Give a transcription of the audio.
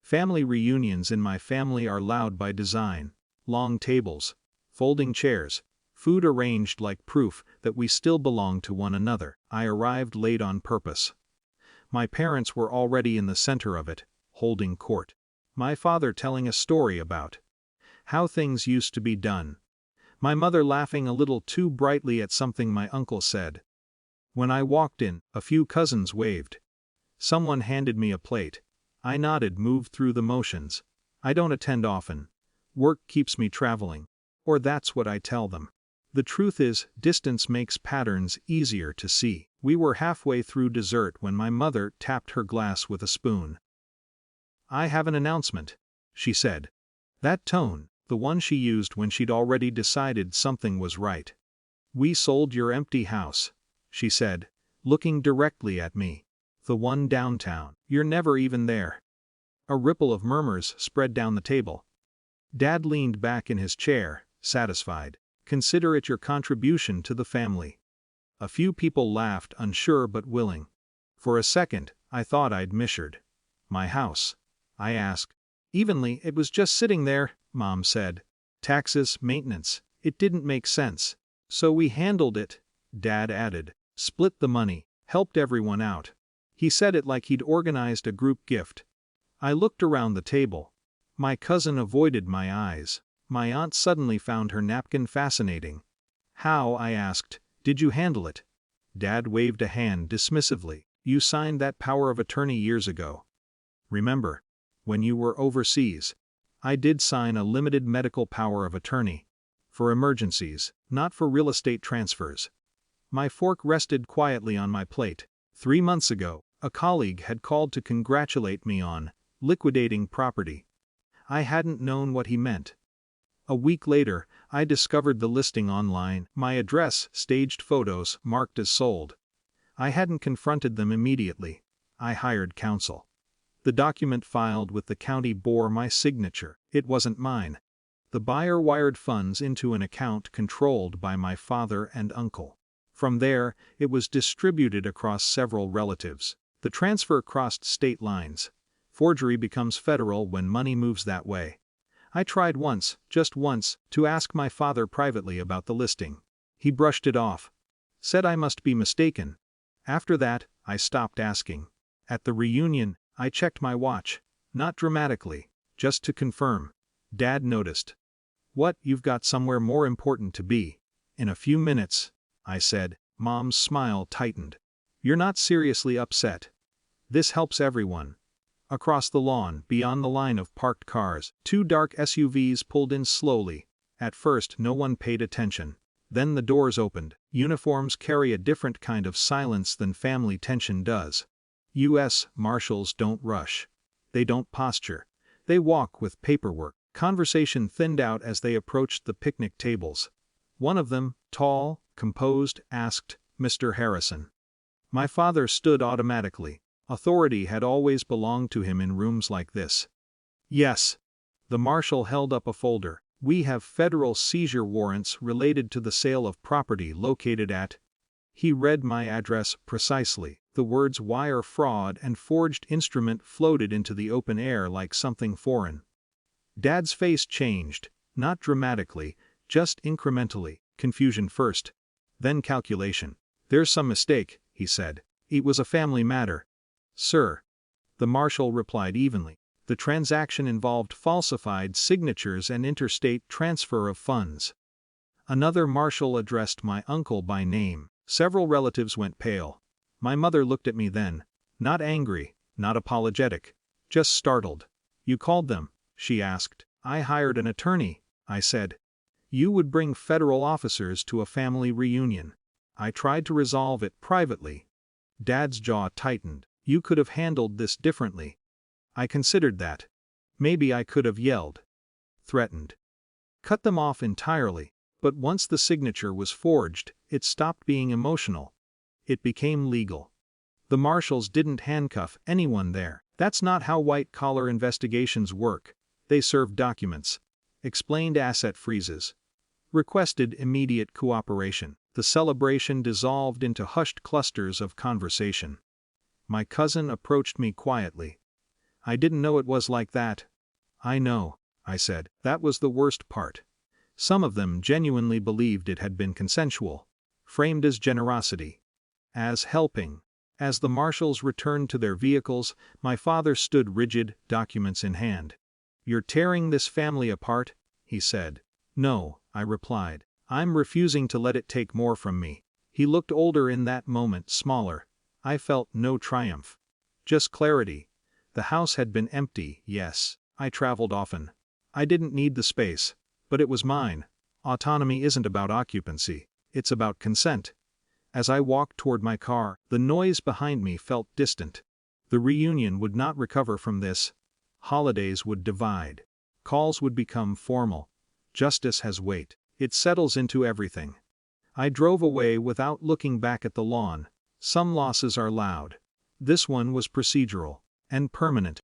Family reunions in my family are loud by design. Long tables, folding chairs, food arranged like proof that we still belong to one another. I arrived late on purpose. My parents were already in the center of it, holding court. My father telling a story about how things used to be done. My mother laughing a little too brightly at something my uncle said. When I walked in, a few cousins waved. Someone handed me a plate. I nodded, moved through the motions. I don't attend often. Work keeps me traveling. Or that's what I tell them. The truth is, distance makes patterns easier to see. We were halfway through dessert when my mother tapped her glass with a spoon. "I have an announcement," she said. That tone, the one she used when she'd already decided something was right. "We sold your empty house," she said, looking directly at me. "The one downtown. You're never even there." A ripple of murmurs spread down the table. Dad leaned back in his chair, satisfied. "Consider it your contribution to the family." A few people laughed, unsure but willing. For a second, I thought I'd misheard. "My house?" I asked. "Evenly, it was just sitting there," Mom said. "Taxes, maintenance, it didn't make sense. So we handled it," Dad added. "Split the money, helped everyone out." He said it like he'd organized a group gift. I looked around the table. My cousin avoided my eyes. My aunt suddenly found her napkin fascinating. "How?" I asked. "Did you handle it?" Dad waved a hand dismissively. "You signed that power of attorney years ago. Remember? When you were overseas. I did sign a limited medical power of attorney. For emergencies, not for real estate transfers." My fork rested quietly on my plate. 3 months ago, a colleague had called to congratulate me on liquidating property. I hadn't known what he meant. A week later, I discovered the listing online, my address, staged photos, marked as sold. I hadn't confronted them immediately. I hired counsel. The document filed with the county bore my signature. It wasn't mine. The buyer wired funds into an account controlled by my father and uncle. From there, it was distributed across several relatives. The transfer crossed state lines. Forgery becomes federal when money moves that way. I tried once, just once, to ask my father privately about the listing. He brushed it off. Said I must be mistaken. After that, I stopped asking. At the reunion, I checked my watch. Not dramatically, just to confirm. Dad noticed. "What, you've got somewhere more important to be." "In a few minutes," I said. Mom's smile tightened. "You're not seriously upset. This helps everyone." Across the lawn, beyond the line of parked cars, 2 dark SUVs pulled in slowly. At first no one paid attention. Then the doors opened. Uniforms carry a different kind of silence than family tension does. U.S. Marshals don't rush. They don't posture. They walk with paperwork. Conversation thinned out as they approached the picnic tables. One of them, tall, composed, asked, "Mr. Harrison?" My father stood automatically. Authority had always belonged to him in rooms like this. "Yes." The marshal held up a folder. "We have federal seizure warrants related to the sale of property located at..." He read my address precisely. The words "wire fraud" and "forged instrument" floated into the open air like something foreign. Dad's face changed, not dramatically, just incrementally. Confusion first. Then calculation. "There's some mistake," he said. "It was a family matter." "Sir," the marshal replied evenly. "The transaction involved falsified signatures and interstate transfer of funds." Another marshal addressed my uncle by name. Several relatives went pale. My mother looked at me then. Not angry, not apologetic. Just startled. "You called them?" she asked. "I hired an attorney," I said. "You would bring federal officers to a family reunion. I tried to resolve it privately." Dad's jaw tightened. "You could have handled this differently." I considered that. Maybe I could have yelled. Threatened. Cut them off entirely. But once the signature was forged, it stopped being emotional. It became legal. The marshals didn't handcuff anyone there. That's not how white-collar investigations work. They served documents. Explained asset freezes. Requested immediate cooperation. The celebration dissolved into hushed clusters of conversation. My cousin approached me quietly. I didn't know it was like that. I know, I said. That was the worst part. Some of them genuinely believed it had been consensual, framed as generosity, as helping. As the marshals returned to their vehicles, my father stood rigid, documents in hand. "You're tearing this family apart?" he said. "No," I replied. "I'm refusing to let it take more from me." He looked older in that moment, smaller. I felt no triumph. Just clarity. The house had been empty, yes. I traveled often. I didn't need the space. But it was mine. Autonomy isn't about occupancy. It's about consent. As I walked toward my car, the noise behind me felt distant. The reunion would not recover from this. Holidays would divide. Calls would become formal. Justice has weight. It settles into everything. I drove away without looking back at the lawn. Some losses are loud. This one was procedural and permanent.